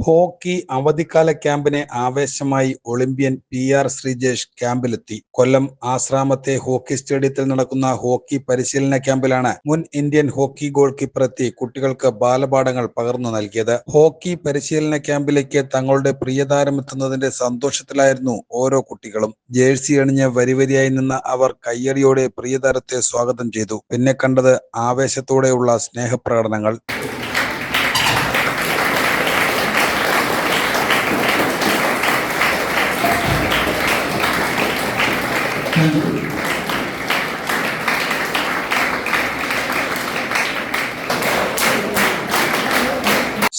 Hockey അവധിക്കാല ക്യാമ്പിന് ആവേശമായി Olympian PR Sreejesh ക്യാമ്പിലെത്തി. കൊല്ലം ആശ്രാമത്തെ hockey സ്റ്റേഡിയത്തിൽ നടക്കുന്ന ഹോക്കി പരിശീലന ക്യാമ്പിലാണ് മുൻ ഇന്ത്യൻ ഹോക്കി ഗോൾ കീപ്പർ എത്തി കുട്ടികൾക്ക് ബാലപാഠങ്ങൾ പകർന്നു നൽകിയത്. ഹോക്കി പരിശീലന ക്യാമ്പിലേക്ക് തങ്ങളുടെ പ്രിയതാരമെത്തുന്നതിന്റെ സന്തോഷത്തിലായിരുന്നു ഓരോ കുട്ടികളും. ജേഴ്സി അണിഞ്ഞ് വരിവരിയായി നിന്ന അവർ കയ്യടിയോടെ പ്രിയതാരത്തെ സ്വാഗതം ചെയ്തു. പിന്നെ കണ്ടത് ആവേശത്തോടെയുള്ള സ്നേഹപ്രകടനങ്ങൾ.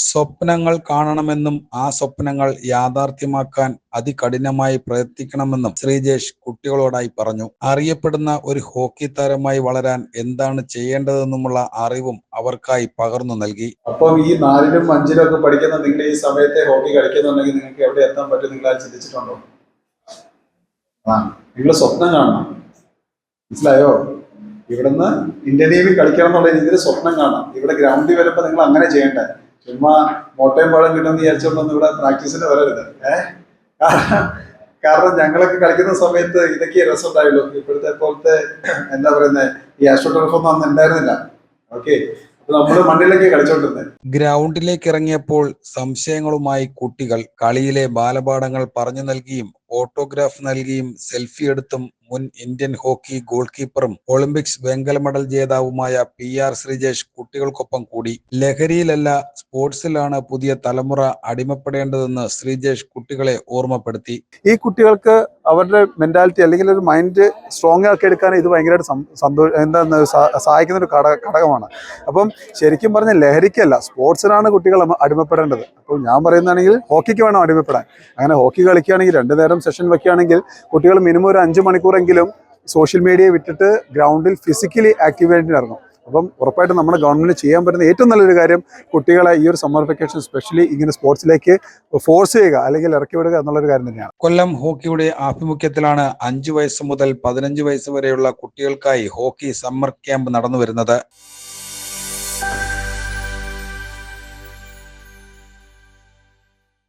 സ്വപ്നങ്ങൾ കാണണമെന്നും ആ സ്വപ്നങ്ങൾ യാഥാർത്ഥ്യമാക്കാൻ അതികഠിനമായി പ്രയത്നിക്കണമെന്നും ശ്രീജേഷ് കുട്ടികളോടായി പറഞ്ഞു. അറിയപ്പെടുന്ന ഒരു ഹോക്കി താരമായി വളരാൻ എന്താണ് ചെയ്യേണ്ടതെന്നുമുള്ള അറിവും അവർക്കായി പകർന്നു നൽകി. അപ്പം ഈ 4ലും 5ലും ഒക്കെ പഠിക്കുന്ന നിങ്ങൾ ഈ സമയത്തെ ഹോക്കി കളിക്കുന്നുണ്ടെങ്കിൽ നിങ്ങൾക്ക് എവിടെ എത്താൻ പറ്റും നിങ്ങൾ ചിന്തിച്ചിട്ടുണ്ടോ? നിങ്ങൾ സ്വപ്നം കാണണം, മനസ്സിലായോ? ഇവിടുന്ന് ഇന്ത്യൻ ടീമിൽ കളിക്കണം എന്നുള്ള രീതിയിൽ സ്വപ്നം കാണാം. ഇവിടെ ഗ്രൗണ്ടിൽ വരുമ്പോൾ നിങ്ങൾ അങ്ങനെ ചെയ്യണ്ടേ. ചുമ്മാ മോട്ടയും പാടം കിട്ടുമെന്ന് വിചാരിച്ചോണ്ടൊന്നും ഇവിടെ പ്രാക്ടീസിന് വരരുത്. കാരണം ഞങ്ങളൊക്കെ കളിക്കുന്ന സമയത്ത് ഇതൊക്കെ രസം ഉണ്ടായുള്ളൂ. ഇപ്പോഴത്തെ പോലത്തെ എന്താ പറയുന്നത്, ഈ ആസ്ട്രോടർഫൊന്നും അന്ന് ഉണ്ടായിരുന്നില്ല. ഓക്കെ, നമ്മള് മണ്ണിലേക്ക് കളിച്ചോണ്ടിരുന്നത്. ഗ്രൗണ്ടിലേക്ക് ഇറങ്ങിയപ്പോൾ സംശയങ്ങളുമായി കുട്ടികൾ കളിയിലെ ബാലപാഠങ്ങൾ പറഞ്ഞു നൽകിയും ഓട്ടോഗ്രാഫ് നൽകിയും സെൽഫി എടുത്തും മുൻ ഇന്ത്യൻ ഹോക്കി ഗോൾ കീപ്പറും ഒളിമ്പിക്സ് വെങ്കല മെഡൽ ജേതാവുമായ PR ശ്രീജേഷ് കുട്ടികൾക്കൊപ്പം കൂടി. ലഹരിയിലല്ല, സ്പോർട്സിലാണ് പുതിയ തലമുറ അടിമപ്പെടേണ്ടതെന്ന് ശ്രീജേഷ് കുട്ടികളെ ഓർമ്മപ്പെടുത്തി. ഈ കുട്ടികൾക്ക് അവരുടെ മെന്റാലിറ്റി അല്ലെങ്കിൽ ഒരു മൈൻഡ് സ്ട്രോങ് ആക്കി എടുക്കാൻ ഇത് ഭയങ്കരമായിട്ട് സഹായിക്കുന്ന ഒരു ഘടകമാണ്. അപ്പം ശരിക്കും പറഞ്ഞ ലഹരിക്കല്ല, സ്പോർട്സിനാണ് കുട്ടികൾ അടിമപ്പെടേണ്ടത്. അപ്പോൾ ഞാൻ പറയുന്നതാണെങ്കിൽ ഹോക്കിക്ക് വേണം അടിമപ്പെടാൻ. അങ്ങനെ ഹോക്കി കളിക്കുകയാണെങ്കിൽ 2 നേരം സെഷൻ വെക്കുകയാണെങ്കിൽ കുട്ടികൾ മിനിമം ഒരു 5 മണിക്കൂറെങ്കിലും സോഷ്യൽ മീഡിയ വിട്ടിട്ട് ഗ്രൗണ്ടിൽ ഫിസിക്കലി ആക്റ്റീവായിട്ട് ഇറങ്ങും. അപ്പം ഉറപ്പായിട്ടും നമ്മുടെ ഗവൺമെന്റ് ചെയ്യാൻ പറ്റുന്ന ഏറ്റവും നല്ലൊരു കാര്യം കുട്ടികളെ ഈ ഒരു സമ്മർ വെക്കേഷൻ സ്പെഷ്യലി ഇങ്ങനെ സ്പോർട്സിലേക്ക് ഫോഴ്സ് ചെയ്യുക അല്ലെങ്കിൽ ഇറക്കി വിടുക എന്നുള്ളൊരു കാര്യം തന്നെയാണ്. കൊല്ലം ഹോക്കിയുടെ ആഭിമുഖ്യത്തിലാണ് 5 വയസ്സ് മുതൽ 15 വയസ്സ് വരെയുള്ള കുട്ടികൾക്കായി ഹോക്കി സമ്മർ ക്യാമ്പ് നടന്നു വരുന്നത്.